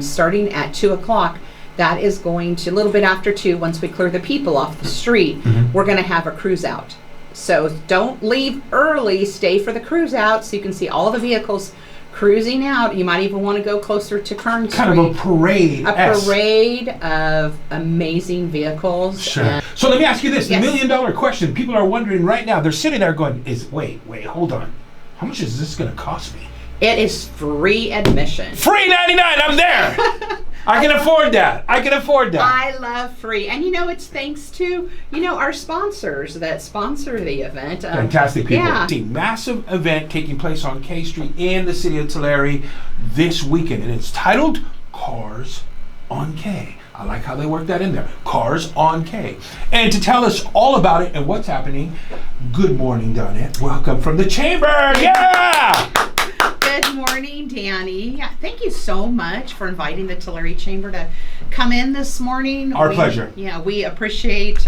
starting at 2 o'clock. That is going to, a little bit after 2, once we clear the people off the street, we're going to have a cruise out. So don't leave early, stay for the cruise out so you can see all the vehicles cruising out. You might even want to go closer to Kern Street. Kind of a parade. A parade of amazing vehicles. Sure. So let me ask you this, Yes. the $1,000,000 question. People are wondering right now, they're sitting there going, wait, hold on. How much is this going to cost me? It is free admission. Free 99, I'm there. I can afford that. I love free. And it's thanks to, our sponsors that sponsor the event. Fantastic people. Yeah. It's a massive event taking place on K Street in the city of Tulare this weekend. And it's titled Cars on K. I like how they work that in there. Cars on K. And to tell us all about it and what's happening, good morning, Donnette. Welcome from the Chamber. Yeah! Good morning, Danny. Yeah, thank you so much for inviting the Tulare Chamber to come in this morning. Our pleasure. Yeah, we appreciate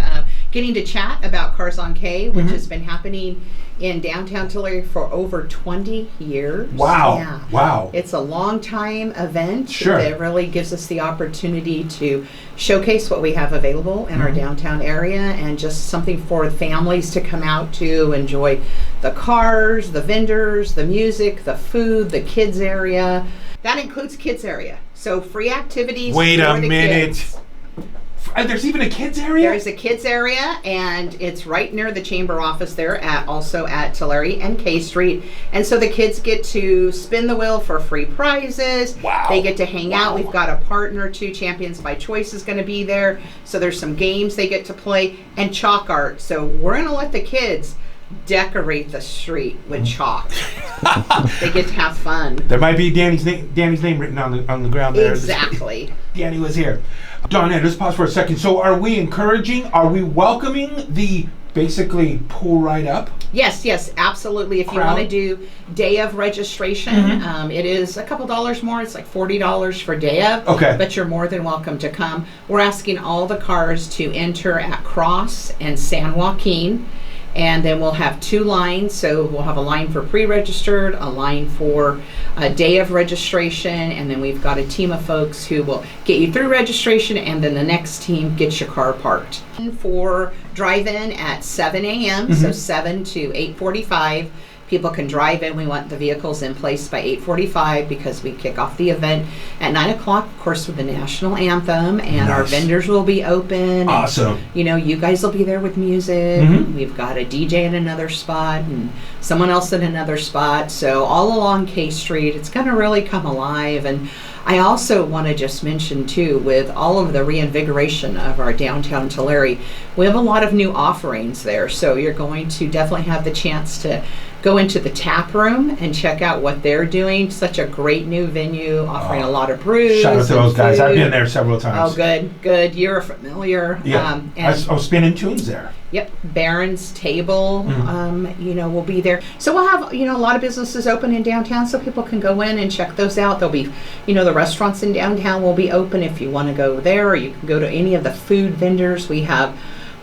getting to chat about Cars on K, which has been happening in downtown Tulare for over 20 years. Wow. Yeah. Wow. It's a long time event. Sure. That really gives us the opportunity to showcase what we have available in our downtown area, and just something for families to come out to enjoy the cars, the vendors, the music, the food, the kids area. That includes kids area. So free activities. Wait for a the minute. kids. There's even a kids area? There's a kids area, and it's right near the chamber office there, also at Tulare and K Street. And so the kids get to spin the wheel for free prizes. Wow. They get to hang out. We've got a partner too. Champions by Choice is going to be there. So there's some games they get to play, and chalk art. So we're going to let the kids decorate the street with chalk. They get to have fun. There might be Danny's name written on the ground there. Exactly. Danny was here. Donnette, let's pause for a second. So are we welcoming the basically pull right up? Yes, absolutely. If you Crowd? want to do day of registration, it is a couple dollars more. It's like $40 for day of. Okay. But you're more than welcome to come. We're asking all the cars to enter at Cross and San Joaquin. And then we'll have 2 lines. So we'll have a line for pre-registered, a line for a day of registration, and then we've got a team of folks who will get you through registration, and then the next team gets your car parked. For drive-in at 7 a.m., so 7 to 8:45. People can drive in. We want the vehicles in place by 8:45 because we kick off the event at 9 o'clock, of course, with the national anthem, and our vendors will be open. Awesome. And, you guys will be there with music. We've got a DJ in another spot and someone else in another spot. So all along K Street, it's going to really come alive. And I also want to just mention, too, with all of the reinvigoration of our downtown Tulare, we have a lot of new offerings there. So you're going to definitely have the chance to go into the tap room and check out what they're doing. Such a great new venue, offering a lot of brews. Shout out to those guys. Food. I've been there several times. Oh, good. You're familiar. Yeah. I was spinning tunes there. Yep, Barron's Table, will be there. So we'll have, a lot of businesses open in downtown, so people can go in and check those out. There'll be, the restaurants in downtown will be open if you want to go there, or you can go to any of the food vendors. We have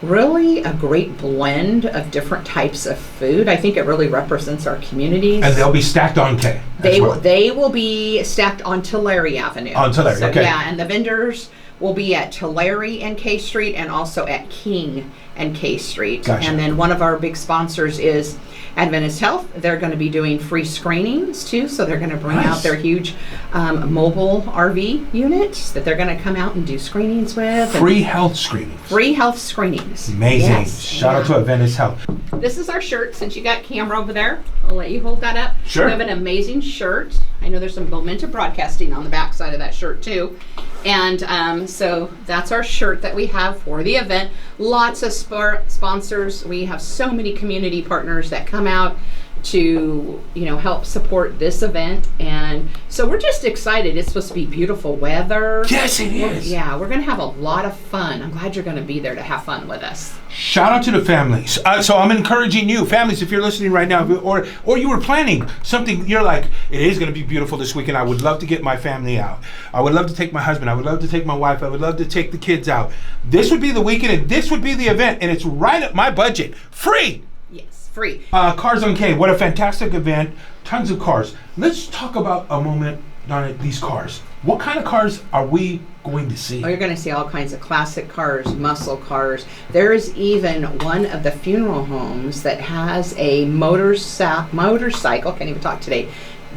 really a great blend of different types of food. I think it really represents our communities. And they'll be stacked on K. They will be stacked on Tulare Avenue. On Tulare, so, okay. Yeah, and the vendors will be at Tulare and K Street, and also at King and K Street. Gotcha. And then one of our big sponsors is Adventist Health. They're going to be doing free screenings too, so they're going to bring out their huge mobile RV units that they're going to come out and do screenings with. Free health screenings. Free health screenings. Amazing. Yes. Shout out to Adventist Health. This is our shirt. Since you got camera over there, I'll let you hold that up. Sure. We have an amazing shirt. I know there's some Momentum Broadcasting on the back side of that shirt too. And so that's our shirt that we have for the event. Lots of sponsors. We have so many community partners that come out to help support this event, and so we're just excited. It's supposed to be beautiful weather. Yes, it is. Yeah, we're going to have a lot of fun. I'm glad you're going to be there to have fun with us. Shout out to the families. So I'm encouraging you, families, if you're listening right now, or you were planning something, you're like, it is going to be beautiful this weekend. I would love to get my family out. I would love to take my husband. I would love to take my wife. I would love to take the kids out. This would be the weekend, and this would be the event, and it's right at my budget. Free. Yes, free. Cars on K. What a fantastic event. Tons of cars. Let's talk about a moment, Donna, these cars. What kind of cars are we going to see? Oh, you're going to see all kinds of classic cars, muscle cars. There is even one of the funeral homes that has a motorcycle, can't even talk today,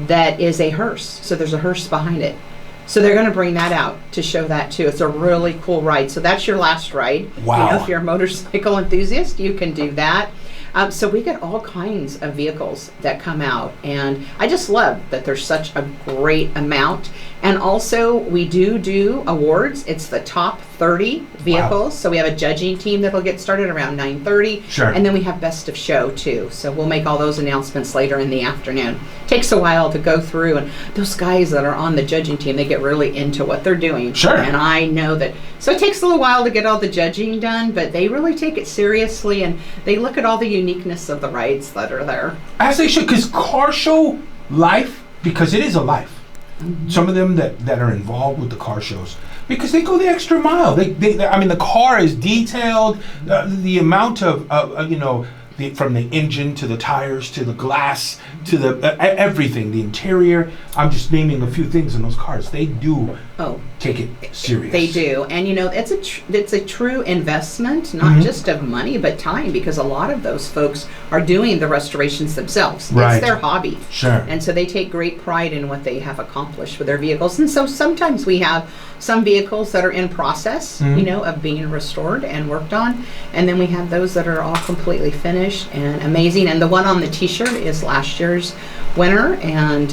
that is a hearse. So there's a hearse behind it. So they're going to bring that out to show that too. It's a really cool ride. So that's your last ride. Wow. You know, if you're a motorcycle enthusiast, you can do that. So we get all kinds of vehicles that come out, and I just love that there's such a great amount. And also, we do awards. It's the top 30 vehicles. Wow. So we have a judging team that'll get started around 9:30. Sure. And then we have best of show too. So we'll make all those announcements later in the afternoon. Takes a while to go through, and those guys that are on the judging team, they get really into what they're doing. Sure. And I know that. So it takes a little while to get all the judging done, but they really take it seriously, and they look at all the uniqueness of the rides that are there. As they should, because car show life, because it is a life. Mm-hmm. Some of them that are involved with the car shows, because they go the extra mile. They I mean, the car is detailed. The amount of from the engine to the tires to the glass to the everything, the interior. I'm just naming a few things in those cars. They do take it serious. They do, and it's a true investment, not mm-hmm. just of money but time, because a lot of those folks are doing the restorations themselves. Right. It's their hobby. Sure. And so they take great pride in what they have accomplished with their vehicles. And so sometimes we have some vehicles that are in process, mm-hmm. Of being restored and worked on, and then we have those that are all completely finished and amazing. And the one on the T-shirt is last year's winner, and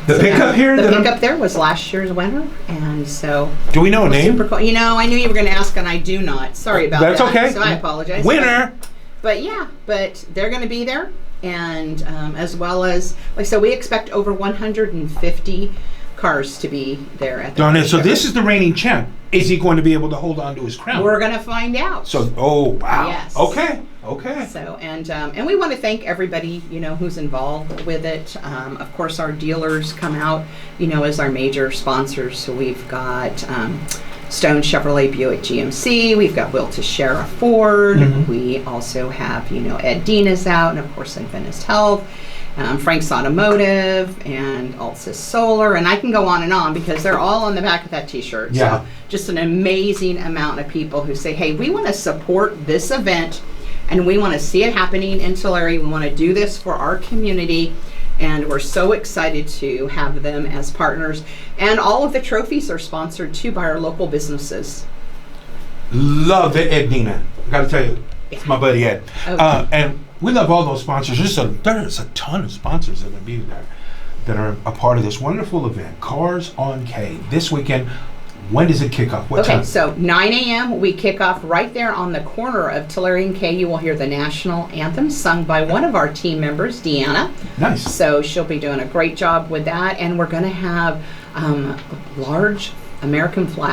the pickup here. The pickup there was last year's winner, and so. Do we know a name? Super cool. I knew you were going to ask, and I do not. Sorry about that. That's okay. So I apologize. Winner. But they're going to be there, and as well as so we expect over 150 cars to be there at the Donnette, so this is the reigning champ. Is he going to be able to hold on to his crown? We're going to find out. So, oh wow. Yes. Okay. So and we want to thank everybody who's involved with it. Of course, our dealers come out as our major sponsors. So we've got Stone Chevrolet Buick GMC. We've got Will to Sheriff Ford. Mm-hmm. We also have Ed Dean is out, and of course Adventist Health. Frank's Automotive and Altsys Solar, and I can go on and on because they're all on the back of that T-shirt. Yeah. So just an amazing amount of people who say, hey, we want to support this event and we want to see it happening in Tulare. We want to do this for our community, and we're so excited to have them as partners. And all of the trophies are sponsored too by our local businesses. Love it, Ed Dina. I got to tell you, it's my buddy Ed. Okay. And we love all those sponsors. There's a ton of sponsors that are going to be there that are a part of this wonderful event, Cars on K, this weekend. When does it kick off? What time? So 9 a.m. we kick off right there on the corner of Tulare and K. You will hear the national anthem sung by one of our team members, Deanna. Nice. So she'll be doing a great job with that, and we're going to have large American flags.